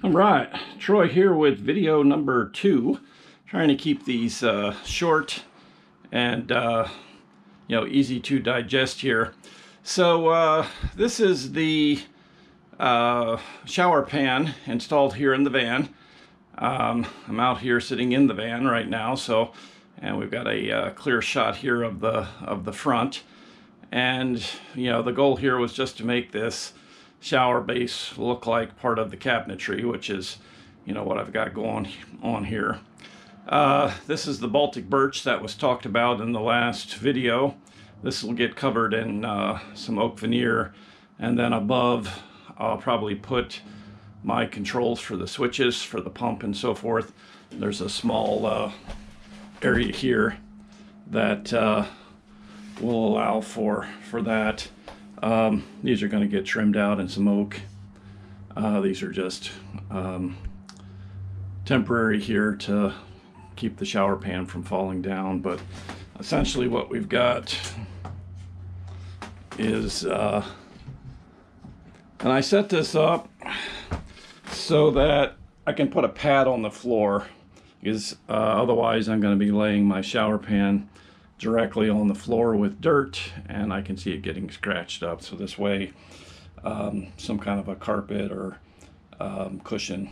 All right, Troy here with video number 2, trying to keep these short and easy to digest here. So this is the shower pan installed here in the van. I'm out here sitting in the van right now, and we've got a clear shot here of the front. And the goal here was just to make this shower base look like part of the cabinetry, which is what I've got going on here. This is the Baltic birch that was talked about in the last video. This will get covered in some oak veneer, and then above I'll probably put my controls for the switches for the pump and so forth. There's a small area here that will allow for that. These are going to get trimmed out in some oak. These are just temporary here to keep the shower pan from falling down, but essentially what we've got is and I set this up so that I can put a pad on the floor, because otherwise I'm going to be laying my shower pan directly on the floor with dirt, and I can see it getting scratched up. So this way, some kind of a carpet or cushion.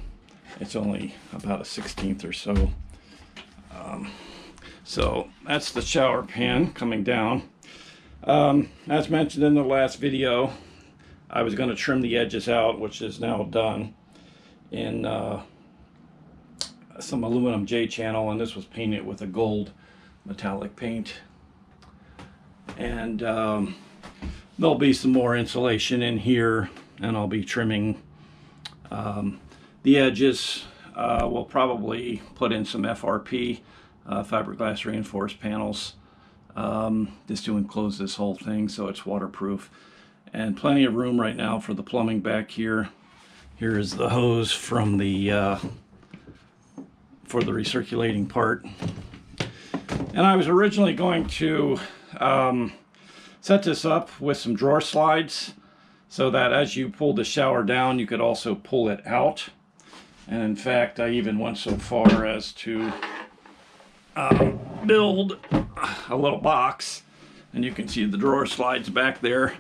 It's only about a 1/16 or so. So that's the shower pan coming down. As mentioned in the last video, I was going to trim the edges out, which is now done in some aluminum J channel, and this was painted with a gold metallic paint. And there'll be some more insulation in here, and I'll be trimming the edges. We'll probably put in some FRP, fiberglass reinforced panels, just to enclose this whole thing so it's waterproof. And plenty of room right now for the plumbing back here. Here is the hose from the for the recirculating part. And I was originally going to set this up with some drawer slides so that as you pull the shower down, you could also pull it out. And in fact, I even went so far as to build a little box, and you can see the drawer slides back there.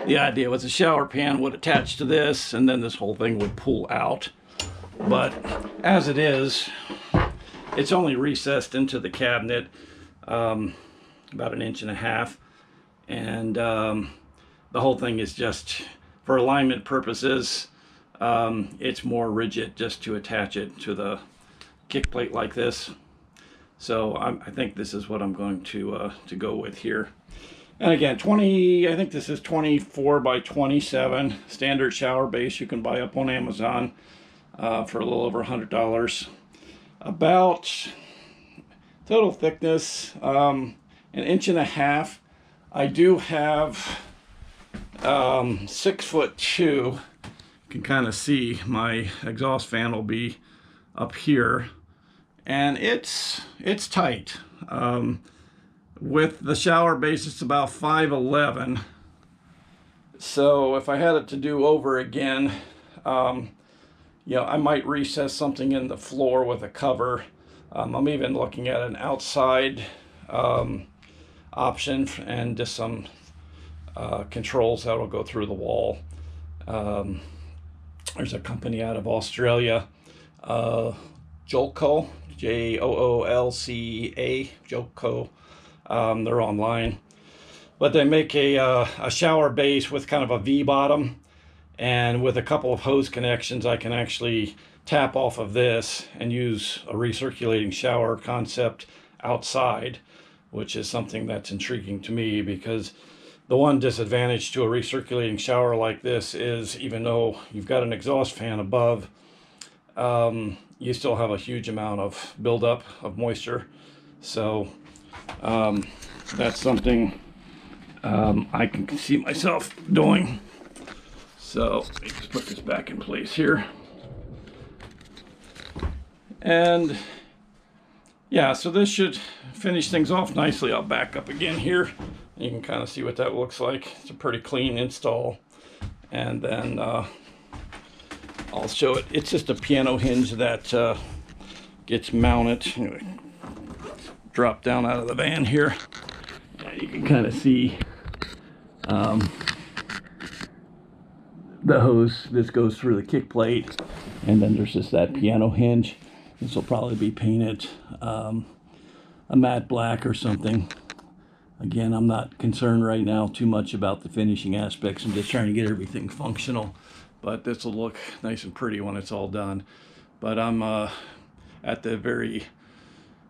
The idea was the shower pan would attach to this, and then this whole thing would pull out. But as it is, it's only recessed into the cabinet about 1.5 inches, and the whole thing is just for alignment purposes. It's more rigid just to attach it to the kick plate like this. So I think this is what I'm going to go with here. And again, I think this is 24 by 27 standard shower base. You can buy up on Amazon for a little over $100. About total thickness 1.5 inches. I do have 6'2". You can kind of see my exhaust fan will be up here, and it's tight. With the shower base, it's about 5'11". So if I had it to do over again, I might recess something in the floor with a cover. I'm even looking at an outside option, and just some controls that will go through the wall. There's a company out of Australia, Joolca, Joolca, Joolca. They're online, but they make a shower base with kind of a V bottom, and with a couple of hose connections I can actually tap off of this and use a recirculating shower concept outside, which is something that's intriguing to me, because the one disadvantage to a recirculating shower like this is, even though you've got an exhaust fan above, you still have a huge amount of buildup of moisture. So that's something I can see myself doing. So let's put this back in place here. And yeah, so this should finish things off nicely. I'll back up again here. You can kind of see what that looks like. It's a pretty clean install. And then I'll I'll show it. It's just a piano hinge that gets mounted. Anyway, drop down out of the van here. You can kind of see the hose. This goes through the kick plate, and then there's just that piano hinge. This will probably be painted a matte black or something. Again, I'm not concerned right now too much about the finishing aspects. I'm just trying to get everything functional, but this will look nice and pretty when it's all done. But I'm at the very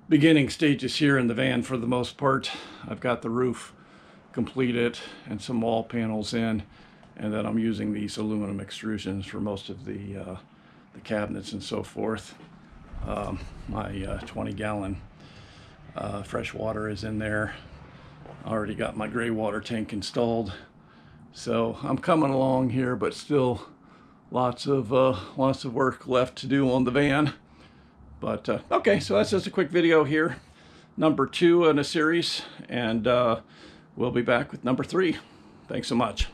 beginning stages here in the van for the most part. I've got the roof completed and some wall panels in, and then I'm using these aluminum extrusions for most of the cabinets and so forth. My 20-gallon fresh water is in there. I already got my gray water tank installed, so I'm coming along here, but still lots of work left to do on the van. But okay, so that's just a quick video here, number 2 in a series, and we'll be back with number 3. Thanks so much.